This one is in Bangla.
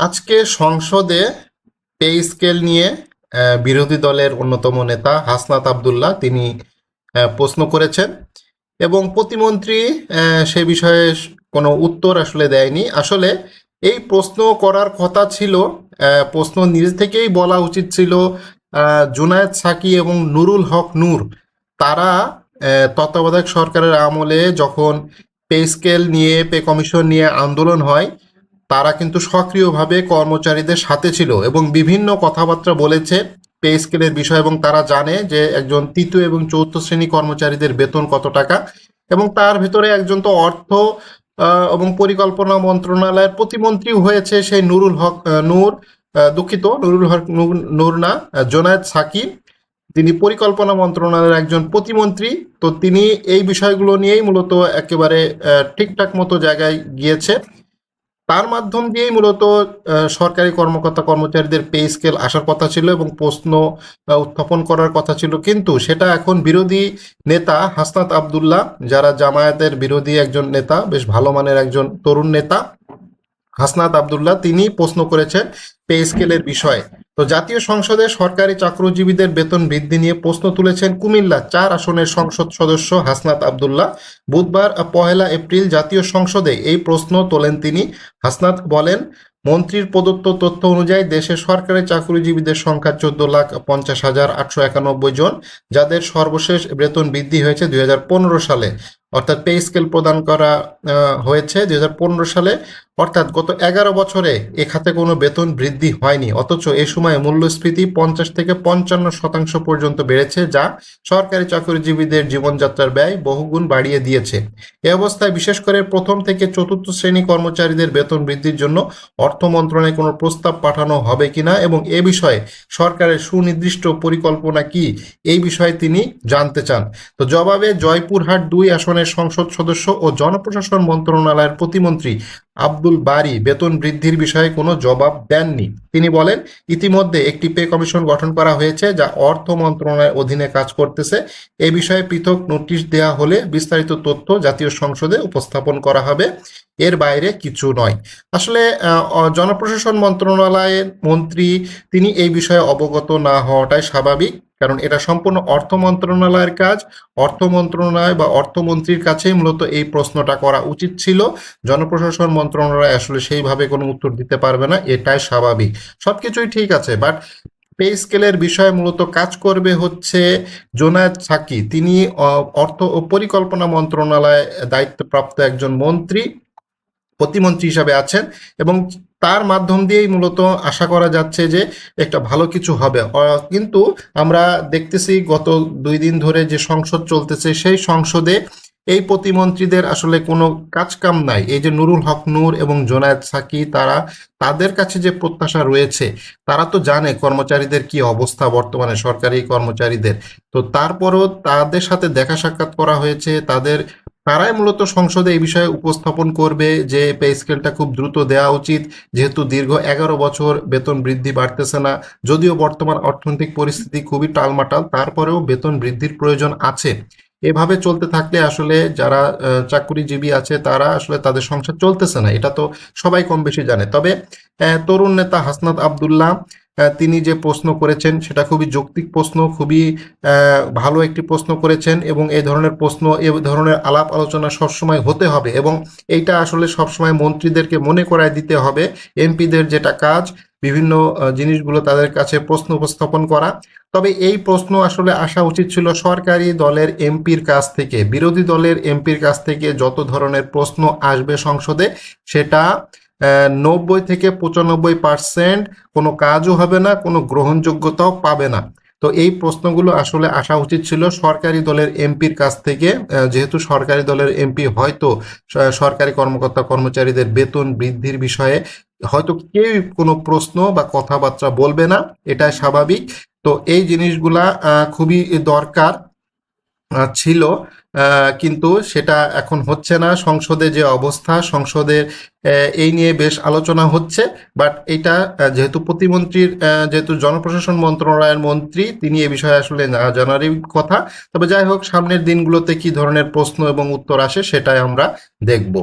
আজকে সংসদে পে স্কেল নিয়ে বিরোধী দলের অন্যতম নেতা হাসনাত আবদুল্লাহ তিনি প্রশ্ন করেছেন এবং প্রতিমন্ত্রী সে বিষয়ে কোনো উত্তর আসলে দেয়নি। আসলে এই প্রশ্ন করার কথা ছিল, প্রশ্ন নিজ থেকেই বলা উচিত ছিল। জুনায়েদ সাকি এবং নুরুল হক নূর তারা তত্ত্বাবধায়ক সরকারের আমলে যখন পে স্কেল নিয়ে পে কমিশন নিয়ে আন্দোলন হয়, তারা কিন্তু সক্রিয়ভাবে কর্মচারীদের সাথে ছিল এবং বিভিন্ন কথাবার্তা বলেছে পে স্কেলের বিষয়, এবং তারা জানে যে একজন তৃতীয় এবং চতুর্থ শ্রেণী কর্মচারীদের বেতন কত টাকা। এবং তার ভিতরে একজন তো অর্থ এবং পরিকল্পনা মন্ত্রণালয়ের প্রতিমন্ত্রী হয়েছে সেই নুরুল হক নূর, দুঃখিত, নুরুল হক নূর না, জোনায়েদ সাকিব। তিনি পরিকল্পনা মন্ত্রণালয়ের একজন প্রতিমন্ত্রী। তো তিনি এই বিষয়গুলো নিয়েই মূলত একেবারে ঠিকঠাক মতো জায়গায় গিয়েছে। তার মাধ্যম দিয়েই মূলত সরকারি কর্মকর্তা কর্মচারীদের পে স্কেল আসার কথা ছিল এবং প্রশ্ন উত্থাপন করার কথা ছিল, কিন্তু সেটা এখন বিরোধী নেতা হাসনাত আবদুল্লাহ, যারা জামায়াতের বিরোধী একজন নেতা, বেশ ভালো মানের একজন তরুণ নেতা হাসনাত আবদুল্লাহ, তিনি প্রশ্ন করেছেন পে স্কেলের বিষয়ে। তো জাতীয় সংসদে সরকারি চাকরিজীবীদের বেতন বৃদ্ধি নিয়ে প্রশ্ন তুলেছেন কুমিল্লা 4 আসনের সংসদ সদস্য হাসনাত আবদুল্লাহ। বুধবার 1 এপ্রিল জাতীয় সংসদে এই প্রশ্ন তোলেন তিনি। হাসনাত বলেন, মন্ত্রীর প্রদত্ত তথ্য অনুযায়ী দেশে সরকারি চাকরিজীবীদের সংখ্যা 14,50,891 জন, যাদের সর্বশেষ বেতন বৃদ্ধি হয়েছে 2015 সালে। অর্থাৎ পে স্কেল প্রদান করা হয়েছে 2015 সালে। অর্থাৎ গত 11 বছরে এ খাতে কোনো বেতন বৃদ্ধি হয়নি, অথচ এ সময় মূল্যস্ফীতি 50 থেকে 55% পর্যন্ত বেড়েছে, যা সরকারি চাকরিজীবীদের জীবনযাত্রার ব্যয় বহুগুণ বাড়িয়ে দিয়েছে। এ অবস্থায় বিশেষ করে প্রথম থেকে চতুর্থ শ্রেণী কর্মচারীদের বেতন বৃদ্ধির জন্য অর্থ মন্ত্রণালয়ে কোনো প্রস্তাব পাঠানো হবে কিনা এবং এ বিষয়ে সরকারের সুনির্দিষ্ট পরিকল্পনা কি, এই বিষয়ে তিনি জানতে চান। তো জবাবে জয়পুরহাট 2 আসনের সংসদ সদস্য ও জনপ্রশাসন মন্ত্রণালয়ের প্রতিমন্ত্রী আব্দুল বারী বেতন বৃদ্ধির বিষয়ে কোনো জবাব দেননি। তিনি বলেন, ইতিমধ্যে একটি পে কমিশন গঠন করা হয়েছে যা অর্থ মন্ত্রণালয়ের অধীনে কাজ করতেছে। এ বিষয়ে পৃথক নোটিশ দেওয়া হলে বিস্তারিত তথ্য জাতীয় সংসদে উপস্থাপন করা হবে, এর বাইরে কিছু নয়। আসলে জনপ্রশাসন মন্ত্রণালয়ের মন্ত্রী তিনি এই বিষয়ে অবগত না হওয়াটাই স্বাভাবিক, কারণ এটা সম্পূর্ণ অর্থ মন্ত্রণালয়ের কাজ। অর্থ মন্ত্রণালয় বা অর্থমন্ত্রীর কাছেই মূলত এই প্রশ্নটা করা উচিত ছিল। জনপ্রশাসন মন্ত্রণালয় আসলে সেইভাবে কোনো উত্তর দিতে পারবে না, এটাই স্বাভাবিক। সবকিছুই ঠিক আছে, বাট পে স্কেলের বিষয়ে মূলত কাজ করবে হচ্ছে জোনায়েদ সাকি। তিনি অর্থ ও পরিকল্পনা মন্ত্রণালয়ে দায়িত্বপ্রাপ্ত একজন মন্ত্রী, প্রতিমন্ত্রী হিসাবে আছেন, এবং তার মাধ্যম দিয়েই মূলত আশা করা যাচ্ছে যে একটা ভালো কিছু হবে। কিন্তু আমরা দেখতেছি গত 2 দিন ধরে যে সংসদ চলতেছে, সেই সংসদে এই প্রতিমন্ত্রীদের আসলে কোনো কাজকাম নাই। এই যে নুরুল হক নূর এবং জোনায়েদ সাকি, তাদের কাছে যে প্রত্যাশা রয়েছে, তারা তো জানে কর্মচারীদের কি অবস্থা বর্তমানে, সরকারি কর্মচারীদের। তো তারপরও তাদের সাথে দেখা সাক্ষাৎ করা হয়েছে, তারাই মূলত সংসদে এই বিষয়ে উপস্থাপন করবে যে পে স্কেলটা খুব দ্রুত দেওয়া উচিত, যেহেতু দীর্ঘ 11 বছর বেতন বৃদ্ধি বাড়তেছে না। যদিও বর্তমান অর্থনৈতিক পরিস্থিতি খুবই টালমাটাল, তারপরেও বেতন বৃদ্ধির প্রয়োজন আছে। এভাবে চলতে থাকলে আসলে যারা চাকরিজীবী আছে তারা আসলে তাদের সংসার চলতেছে না, এটা তো সবাই কম বেশি জানে। তবে তরুণ নেতা হাসনাত আবদুল্লাহ তিনি যে প্রশ্ন করেছেন সেটা খুবই যৌক্তিক প্রশ্ন, খুবই ভালো একটি প্রশ্ন করেছেন, এবং এই ধরনের প্রশ্ন, এই ধরনের আলাপ আলোচনা সবসময় হতে হবে, এবং এইটা আসলে সবসময় মন্ত্রীদেরকে মনে করায় দিতে হবে এমপিদের যেটা কাজ, বিভিন্ন জিনিসগুলো তাদের কাছে প্রশ্ন উপস্থাপন করা। তবে এই প্রশ্ন আসলে আসা উচিত ছিল সরকারি দলের এমপির কাছ থেকে। বিরোধী দলের এমপির কাছ থেকে যত ধরনের প্রশ্ন আসবে সংসদে, সেটা 90 থেকে 95% কোনো কাজও হবে না, কোনো গ্রহণযোগ্যতাও পাবে না। তো এই প্রশ্নগুলো আসলে আসা উচিত ছিল সরকারি দলের এমপির কাছ থেকে, যেহেতু সরকারি দলের এমপি হয়তো সরকারি কর্মকর্তা কর্মচারীদের বেতন বৃদ্ধির বিষয়ে হয়তো কেউ কোনো প্রশ্ন বা কথাবার্তা বলবে না, এটাই স্বাভাবিক। তো এই জিনিসগুলা খুবই দরকার ছিল, কিন্তু সেটা এখন হচ্ছে না। সংসদে যে অবস্থা, সংসদের এই নিয়ে বেশ আলোচনা হচ্ছে, বাট এটা যেহেতু প্রতিমন্ত্রীর, যেহেতু জনপ্রশাসন মন্ত্রণালয়ের মন্ত্রী, তিনি এ বিষয়ে আসলে না জানারই কথা। তবে যাই হোক, সামনের দিনগুলোতে কি ধরনের প্রশ্ন এবং উত্তর আসে সেটাই আমরা দেখব।